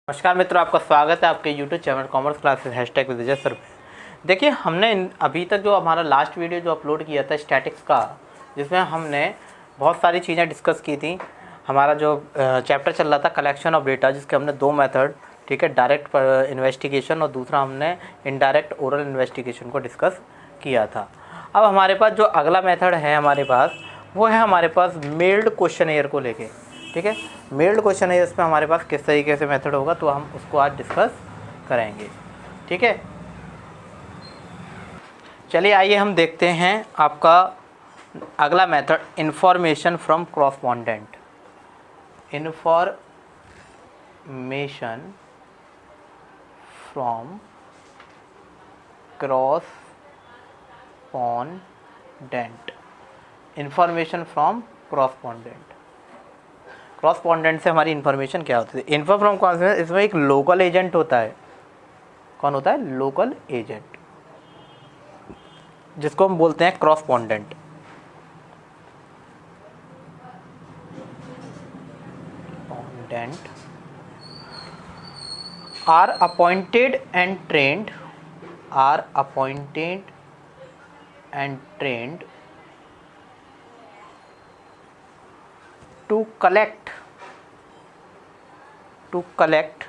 नमस्कार मित्रों, आपका स्वागत है आपके YouTube चैनल कॉमर्स क्लासेस #विजय सर पे। देखिए, हमने अभी तक जो हमारा लास्ट वीडियो जो अपलोड किया था स्टैटिक्स का, जिसमें हमने बहुत सारी चीज़ें डिस्कस की थी। हमारा जो चैप्टर चल रहा था कलेक्शन ऑफ डेटा, जिसके हमने दो मेथड, ठीक है, डायरेक्ट इन्वेस्टिगेशन और दूसरा हमने इनडायरेक्ट ओरल इन्वेस्टिगेशन को डिस्कस किया था। अब हमारे पास जो अगला मेथड है हमारे पास, वो है हमारे पास मेल्ड क्वेश्चनेयर को लेके। ठीक है, मेल्ड क्वेश्चन है, इसमें हमारे पास किस तरीके से मेथड होगा तो हम उसको आज डिस्कस करेंगे। ठीक है, चलिए आइए हम देखते हैं आपका अगला method, information from correspondent. Information from correspondent. Information from correspondent. Correspondent से हमारी इन्फॉर्मेशन क्या होती है? इन्फो फ्रॉम क्रॉसपॉन्डेंट, इसमें एक लोकल एजेंट होता है। कौन होता है? लोकल एजेंट, जिसको हम बोलते हैं correspondent. Are appointed and trained to collect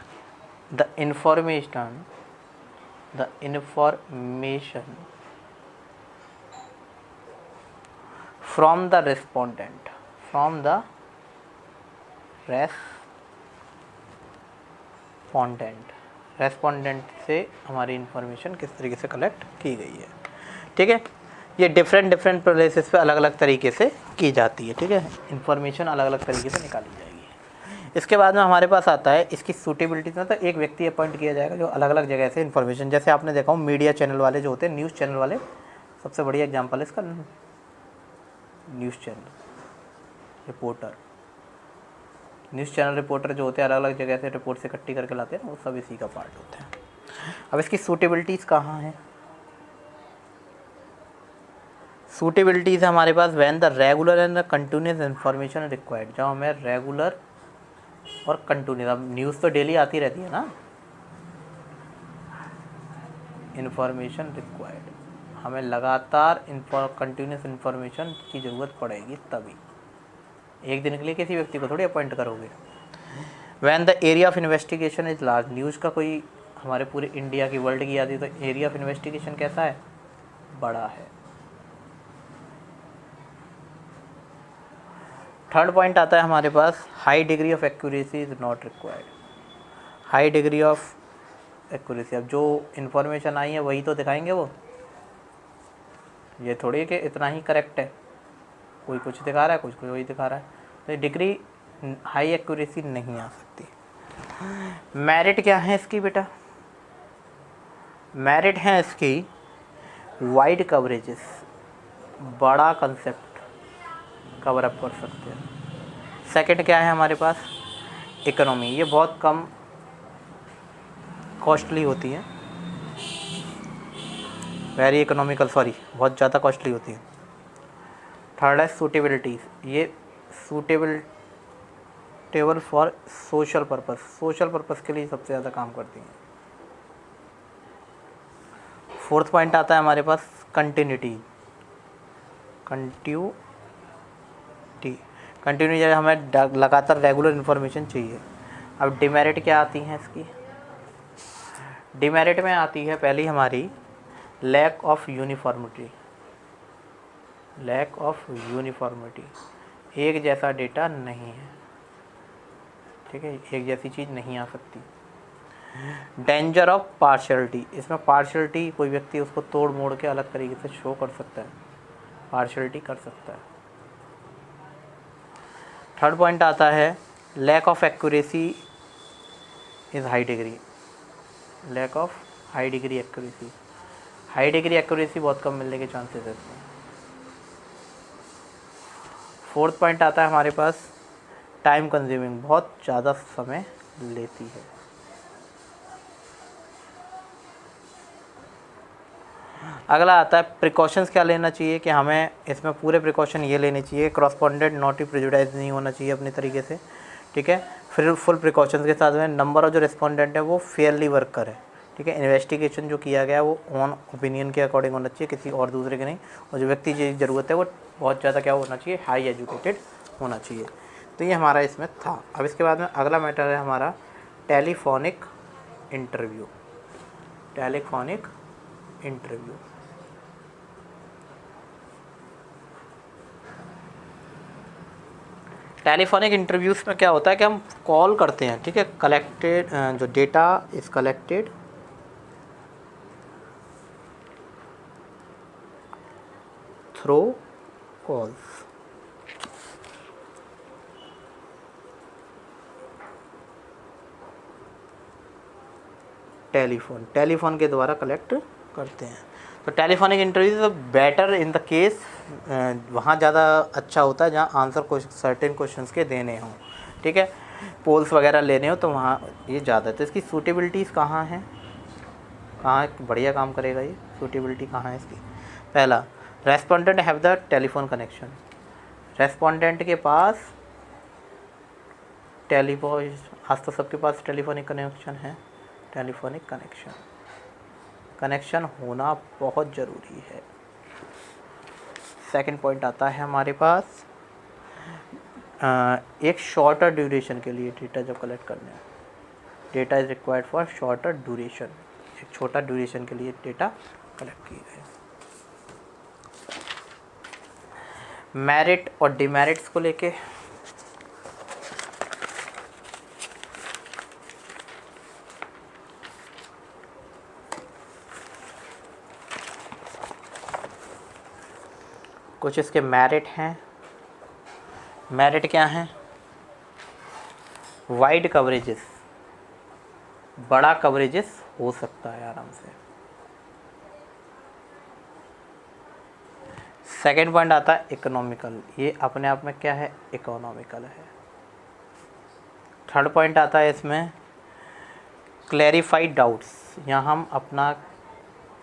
the information from the respondent से हमारी इंफॉर्मेशन किस तरीके से कलेक्ट की गई है। ठीक है, ये डिफरेंट प्लेसेस पे अलग अलग तरीके से की जाती है। ठीक है, इन्फॉर्मेशन अलग अलग तरीके से निकाली जाएगी। इसके बाद में हमारे पास आता है इसकी सूटेबिलिटी में, तो एक व्यक्ति अपॉइंट किया जाएगा जो अलग अलग जगह से इन्फॉर्मेशन, जैसे आपने देखा हो मीडिया चैनल वाले जो होते हैं, न्यूज़ चैनल वाले, सबसे बढ़िया एग्जाम्पल है इसका news channel reporter. News channel reporter जो होते हैं अलग अलग जगह से रिपोर्ट से इकट्ठी करके लाते हैं ना, वो सब इसी का पार्ट होता है। अब इसकी सूटेबिलिटीज़ कहाँ हैं? सूटेबिलिटीज़ हमारे पास when the regular and the continuous information required. जब हमें रेगुलर और कंटिन्यूस, अब न्यूज़ तो डेली आती रहती है ना, इन्फॉर्मेशन रिक्वायर्ड, हमें लगातार कंटिन्यूस इन्फॉर्मेशन की ज़रूरत पड़ेगी, तभी एक दिन के लिए किसी व्यक्ति को थोड़ी अपॉइंट करोगे। When the area of investigation is large, news का कोई हमारे पूरे इंडिया की, वर्ल्ड की आती है, तो एरिया ऑफ इन्वेस्टिगेशन कैसा है? बड़ा है। थर्ड पॉइंट आता है हमारे पास, high degree of accuracy is not required. High degree of accuracy, अब जो इन्फॉर्मेशन आई है वही तो दिखाएंगे वो, ये थोड़ी कि इतना ही करेक्ट है, कोई कुछ दिखा रहा है, कुछ वही दिखा रहा है, तो डिग्री हाई एक्यूरेसी नहीं आ सकती। मेरिट क्या है इसकी बेटा? मेरिट है इसकी वाइड कवरेजेस, बड़ा कंसेप्ट कवर अप कर सकते हैं। सेकंड क्या है हमारे पास? इकोनॉमी, ये बहुत कम कॉस्टली होती है, वेरी इकोनॉमिकल, बहुत ज़्यादा कॉस्टली होती है। थर्ड है सूटेबिलिटीज़, ये सूटेबल फॉर सोशल पर्पस के लिए सबसे ज़्यादा काम करती हैं। फोर्थ पॉइंट आता है हमारे पास कंटिन्यूटी। कंटिन्यू हमें लगातार रेगुलर इन्फॉर्मेशन चाहिए। अब डिमेरिट क्या आती हैं इसकी? डिमेरिट में आती है पहली हमारी लैक ऑफ यूनिफॉर्मिटी। एक जैसा डेटा नहीं है। ठीक है, एक जैसी चीज़ नहीं आ सकती। डेंजर ऑफ पार्शियलिटी, इसमें पार्शियलिटी, कोई व्यक्ति उसको तोड़ मोड़ के अलग तरीके से शो कर सकता है, पार्शियलिटी कर सकता है। थर्ड पॉइंट आता है lack of accuracy is high degree. High degree accuracy बहुत कम मिलने के चांसेस है इसमें। फोर्थ पॉइंट आता है हमारे पास टाइम कंज्यूमिंग, बहुत ज़्यादा समय लेती है। अगला आता है प्रिकॉशंस क्या लेना चाहिए, कि हमें इसमें पूरे प्रिकॉशन ये लेने चाहिए, क्रॉसपॉन्डेंट नॉट प्रेजुडाइज नहीं होना चाहिए अपने तरीके से, ठीक है। फिर फुल प्रिकॉशंस के साथ में नंबर ऑफ जो रिस्पोंडेंट है वो फेयरली वर्क करे, ठीक है। इन्वेस्टिगेशन जो किया गया है वो ऑन ओपिनियन के अकॉर्डिंग होना चाहिए, किसी और दूसरे के नहीं। और जो व्यक्ति की ज़रूरत है वो बहुत ज़्यादा क्या होना चाहिए, हाई एजुकेटेड होना चाहिए। तो ये हमारा इसमें था। अब इसके बाद में अगला मैटर है हमारा telephonic interview. Telephonic interview telephonic interviews में क्या होता है कि हम कॉल करते हैं, ठीक है। कलेक्टेड जो data is collected through calls. Telephone के द्वारा कलेक्ट करते हैं। तो telephonic interview better in the case वहाँ ज़्यादा अच्छा होता है जहाँ आंसर सर्टेन क्वेश्चंस के देने हों, ठीक है। पोल्स वगैरह लेने हो तो वहाँ ये ज़्यादा है। तो इसकी सूटेबिलिटीज़ कहाँ हैं, कहाँ बढ़िया काम करेगा ये, सूटेबिलिटी कहाँ है इसकी। पहला, respondent have the telephone connection. Respondent के पास टेलीफोन, आज तो सबके पास टेलीफोनिक कनेक्शन है। टेलीफोनिक कनेक्शन होना बहुत ज़रूरी है। सेकंड पॉइंट आता है हमारे पास एक शॉर्टर ड्यूरेशन के लिए डेटा जब कलेक्ट करने हैं, data is required for shorter duration, एक छोटा ड्यूरेशन के लिए डेटा कलेक्ट किए गए। मेरिट और डिमेरिट्स को लेके कुछ इसके मेरिट हैं। मेरिट क्या हैं, वाइड कवरेजेस, बड़ा कवरेजेस हो सकता है आराम से। सेकेंड पॉइंट आता है इकोनॉमिकल, ये अपने आप में क्या है, इकोनॉमिकल है। थर्ड पॉइंट आता है इसमें क्लैरिफाइड डाउट्स, यहाँ हम अपना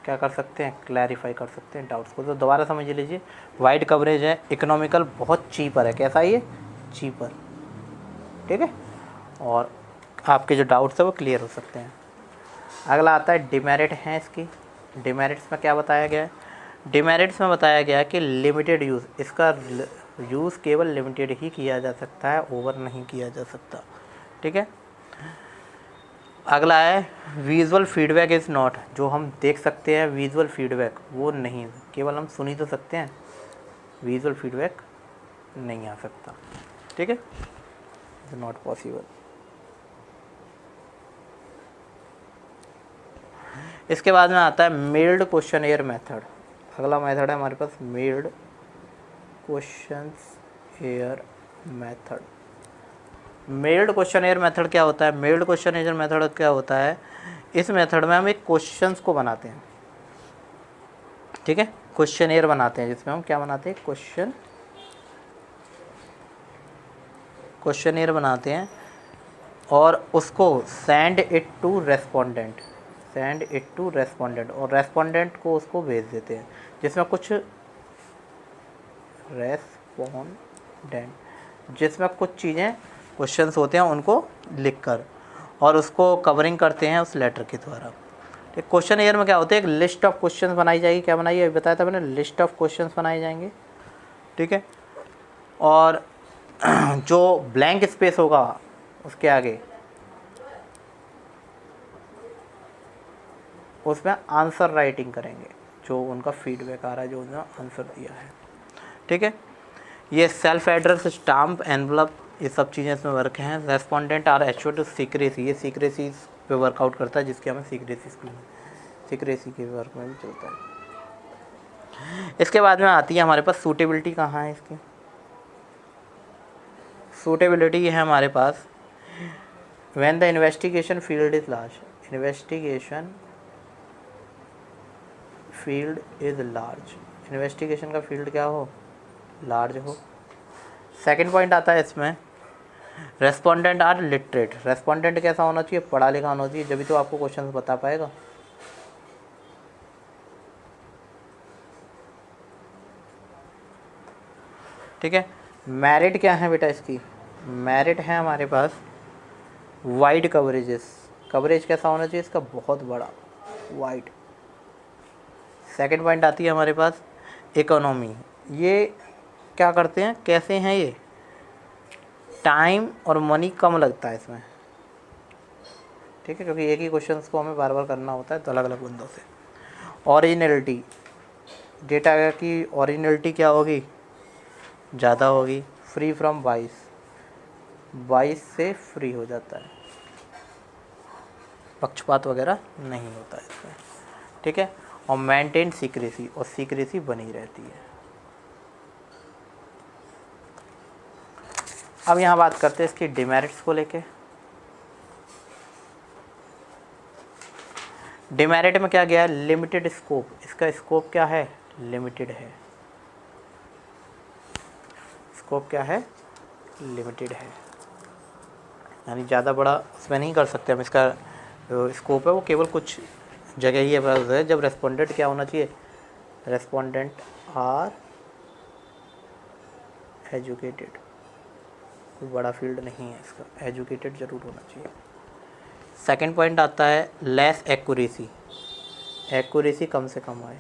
क्या कर सकते हैं, क्लैरिफाई कर सकते हैं डाउट्स को। तो दोबारा समझ लीजिए, वाइड कवरेज है, इकोनॉमिकल बहुत चीपर है, कैसा ये, चीपर, ठीक है। और आपके जो डाउट्स है वो क्लियर हो सकते हैं। अगला आता है डिमेरिट हैं इसकी। डिमेरिट्स में क्या बताया गया है, डिमेरिट्स में बताया गया है कि लिमिटेड यूज़, इसका यूज़ केवल लिमिटेड ही किया जा सकता है, ओवर नहीं किया जा सकता, ठीक है। अगला है विजुअल फीडबैक इज़ नॉट, जो हम देख सकते हैं विजुअल फीडबैक वो नहीं, केवल हम सुन ही तो सकते हैं, विजुअल फीडबैक नहीं आ सकता, ठीक है, इज़ नॉट पॉसिबल। इसके बाद में आता है मेल्ड क्वेश्चनेयर मेथड। अगला मेथड है हमारे पास mailed questionnaire method. Mailed questionnaire method क्या होता है, मेल्ड क्वेश्चनेयर मेथड क्या होता है, इस मेथड में हम एक क्वेश्चंस को बनाते हैं, ठीक है, क्वेश्चनेयर बनाते हैं जिसमें हम क्या बनाते हैं, क्वेश्चनेयर बनाते हैं और उसको send it to respondent, send it to respondent, और रेस्पोंडेंट को उसको भेज देते हैं, जिसमें कुछ जिसमें कुछ चीज़ें क्वेश्चंस होते हैं उनको लिखकर, और उसको कवरिंग करते हैं उस लेटर के द्वारा। ठीक, क्वेश्चन ईयर में क्या होता है, एक लिस्ट ऑफ क्वेश्चंस बनाई जाएगी, क्या बनाई है बताया था मैंने, लिस्ट ऑफ क्वेश्चंस बनाए जाएंगे, ठीक है। और जो ब्लैंक स्पेस होगा उसके आगे उसमें आंसर राइटिंग करेंगे, जो उनका फीडबैक आ रहा है, जो उन्होंने आंसर दिया है, ठीक है। ये सेल्फ एड्रेस, स्टाम्प, एनवलप, ये सब चीज़ें इसमें वर्क हैं। Respondent are assured to secrecy, ये सीक्रेसी पे वर्कआउट करता है, जिसकी हमें सीक्रेसी के वर्क में भी चलता है। इसके बाद में आती है हमारे पास सूटेबिलिटी, कहाँ है इसकी सूटेबिलिटी है हमारे पास, when the investigation field is large, investigation field is large, investigation का फील्ड क्या हो, लार्ज हो। सेकंड पॉइंट आता है इसमें रेस्पोंडेंट आर लिटरेट, रेस्पोंडेंट कैसा होना चाहिए, पढ़ा लिखा होना चाहिए, जब भी तो आपको क्वेश्चन बता पाएगा। ठीक है। मेरिट क्या है बेटा इसकी, मेरिट है हमारे पास वाइड कवरेजेस, कवरेज कैसा होना चाहिए इसका, बहुत बड़ा, वाइड। सेकंड पॉइंट आती है हमारे पास इकोनॉमी। ये क्या करते हैं, कैसे हैं ये, टाइम और मनी कम लगता है इसमें, ठीक है, क्योंकि एक ही क्वेश्चन को हमें बार बार करना होता है तो अलग अलग बंदों से। ओरिजिनलिटी, डेटा की ओरिजिनलिटी क्या होगी, ज़्यादा होगी। फ्री फ्रॉम बाइस, बाइस से फ्री हो जाता है, पक्षपात वगैरह नहीं होता है इसमें, ठीक है। और मेंटेन सीक्रेसी, और सीक्रेसी बनी रहती है। अब यहाँ बात करते हैं इसकी डिमेरिट्स को लेके। डिमेरिट में क्या गया है, लिमिटेड स्कोप, इसका स्कोप क्या है, लिमिटेड है। स्कोप क्या है, लिमिटेड है, यानी ज़्यादा बड़ा उसमें नहीं कर सकते हम। इसका स्कोप है वो केवल कुछ जगह ही है। जब रेस्पोंडेंट क्या होना चाहिए, रेस्पोंडेंट आर एजुकेटेड, कोई बड़ा फील्ड नहीं है इसका, एजुकेटेड ज़रूर होना चाहिए। सेकंड पॉइंट आता है लेस एक्यूरेसी, एक्यूरेसी कम से कम आए।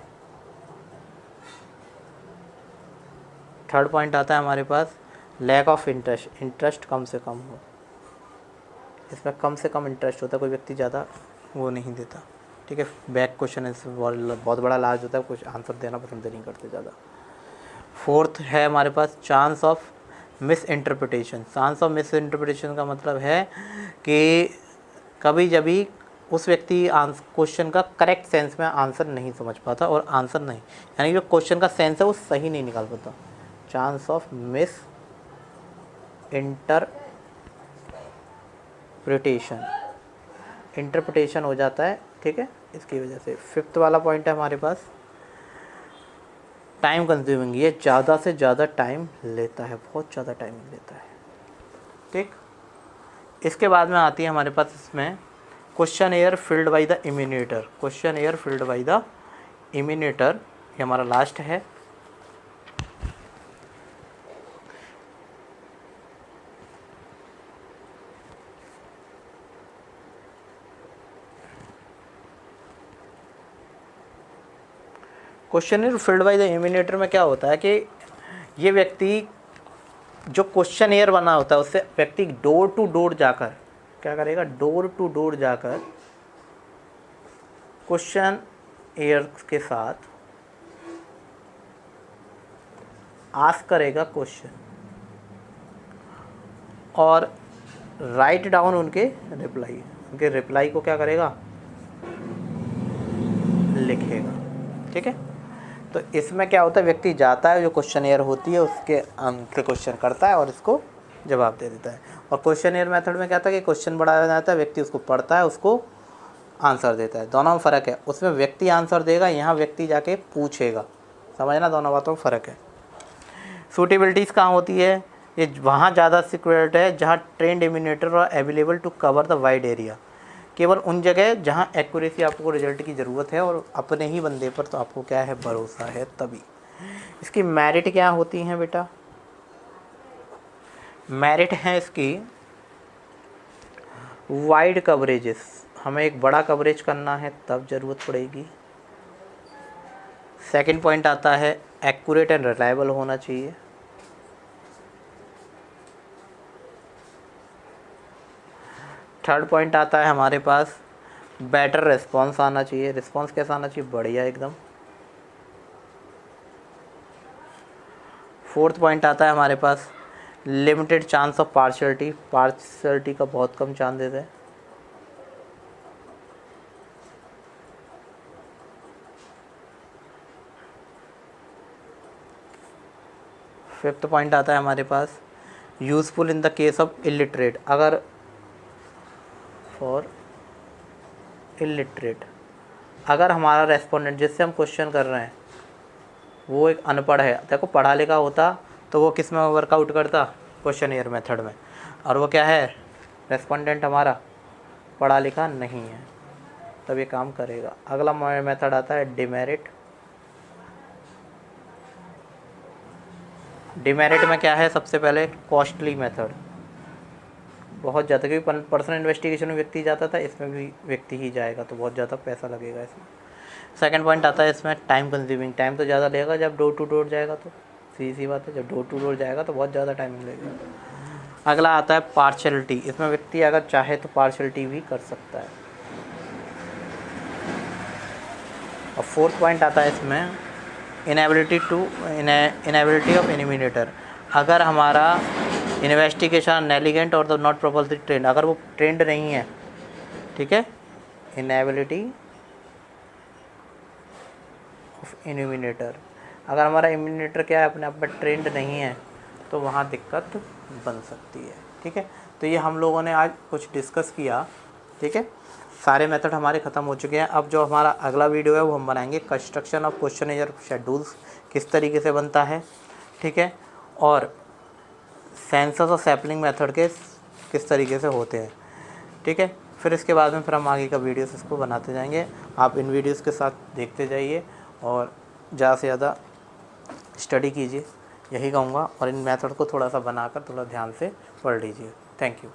थर्ड पॉइंट आता है हमारे पास लैक ऑफ इंटरेस्ट, इंटरेस्ट कम से कम हो, इसमें कम से कम इंटरेस्ट होता है, कोई व्यक्ति ज़्यादा वो नहीं देता, ठीक है। बैक क्वेश्चन इसमें बहुत बड़ा लार्ज होता है, कुछ आंसर देना पसंद नहीं करते ज़्यादा। फोर्थ है हमारे पास chance of misinterpretation. Chance of misinterpretation का मतलब है कि कभी जभी उस व्यक्ति क्वेश्चन का करेक्ट सेंस में आंसर नहीं समझ पाता, और आंसर नहीं, यानी जो क्वेश्चन का सेंस है वो सही नहीं निकाल पाता। चांस ऑफ मिस इंटरप्रिटेशन हो जाता है, ठीक है, इसकी वजह से। फिफ्थ वाला पॉइंट है हमारे पास टाइम कंज्यूमिंग, ये ज़्यादा से ज़्यादा टाइम लेता है, बहुत ज़्यादा टाइम लेता है, ठीक। इसके बाद में आती है हमारे पास इसमें questionnaire filled by the enumerator, questionnaire filled by the enumerator, ये हमारा लास्ट है। Question filled by the enumerator में क्या होता है कि ये व्यक्ति जो क्वेश्चन एयर बना होता है उससे व्यक्ति डोर टू डोर जाकर क्या करेगा, डोर टू डोर जाकर क्वेश्चन एयर के साथ आस्क करेगा क्वेश्चन, और राइट डाउन उनके रिप्लाई को क्या करेगा, लिखेगा, ठीक है। तो इसमें क्या होता है, व्यक्ति जाता है, जो क्वेश्चन एयर होती है उसके से क्वेश्चन करता है और इसको जवाब दे देता है। और क्वेश्चन एयर मेथड में क्या था कि क्वेश्चन बढ़ाया जाता है, व्यक्ति उसको पढ़ता है, उसको आंसर देता है। दोनों में फ़र्क है, उसमें व्यक्ति आंसर देगा, यहाँ व्यक्ति जाके पूछेगा, समझना, दोनों बातों में फ़र्क है। सूटेबिलिटीज़ कहाँ होती है, ये वहाँ ज़्यादा सिक्योरिटी है जहाँ ट्रेंड इमिनेटर और available to cover the wide area, केवल उन जगह जहाँ एक्यूरेसी आपको रिजल्ट की ज़रूरत है और अपने ही बंदे पर तो आपको क्या है, भरोसा है, तभी। इसकी मेरिट क्या होती हैं बेटा, मेरिट है इसकी वाइड कवरेजेस, हमें एक बड़ा कवरेज करना है तब ज़रूरत पड़ेगी। सेकंड पॉइंट आता है एक्यूरेट एंड रिलायबल होना चाहिए। थर्ड पॉइंट आता है हमारे पास बेटर रिस्पॉन्स आना चाहिए। रिस्पॉन्स कैसा आना चाहिए, बढ़िया एकदम। फोर्थ पॉइंट आता है हमारे पास limited chance of partiality, partiality का बहुत कम चांस देते हैं। फिफ्थ पॉइंट आता है हमारे पास useful in the case of illiterate, अगर फॉर इलिटरेट, अगर हमारा रेस्पोंडेंट जिससे हम क्वेश्चन कर रहे हैं वो एक अनपढ़ है, देखो पढ़ा लिखा होता तो वो किस में वर्कआउट करता, क्वेश्चन एयर मेथड में, और वो क्या है, रेस्पोंडेंट हमारा पढ़ा लिखा नहीं है, तब ये काम करेगा। अगला मेथड आता है डिमेरिट। डिमेरिट में क्या है, सबसे पहले कॉस्टली मेथड, बहुत ज़्यादा, क्योंकि पर्सनल इन्वेस्टिगेशन में व्यक्ति जाता था, इसमें भी व्यक्ति ही जाएगा तो बहुत ज़्यादा पैसा लगेगा इसमें। सेकंड पॉइंट आता है इसमें टाइम कंज्यूमिंग, टाइम तो ज़्यादा लगेगा जब डोर टू डोर जाएगा, तो सीधी सी बात है, जब डोर टू डोर जाएगा तो बहुत ज़्यादा टाइम लगेगा। अगला आता है पार्शलिटी, इसमें व्यक्ति अगर चाहे तो पार्शलिटी भी कर सकता है। और फोर्थ पॉइंट आता है इसमें इनएबिलिटी ऑफ इनिमिनेटर, अगर हमारा इन्वेस्टिगेशन नेलिगेंट और द नॉट प्रॉपर्ली ट्रेंड, अगर वो ट्रेंड नहीं है, ठीक है, इनएबिलिटी ऑफ इनिमिनेटर, अगर हमारा इमिनेटर क्या है अपने आप में ट्रेंड नहीं है तो वहाँ दिक्कत बन सकती है। ठीक है, तो ये हम लोगों ने आज कुछ डिस्कस किया। ठीक है, सारे मेथड हमारे ख़त्म हो चुके हैं। अब जो हमारा अगला वीडियो है वो हम बनाएंगे कंस्ट्रक्शन ऑफ क्वेश्चनेयर शेड्यूल्स, किस तरीके से बनता है। ठीक है, और सेंसस और सैम्पलिंग मेथड के किस तरीके से होते हैं। ठीक है, फिर इसके बाद में फिर हम आगे का वीडियोस इसको बनाते जाएंगे। आप इन वीडियोस के साथ देखते जाइए और ज़्यादा से ज़्यादा स्टडी कीजिए, यही कहूँगा। और इन मेथड को थोड़ा सा बनाकर थोड़ा ध्यान से पढ़ लीजिए। Thank you.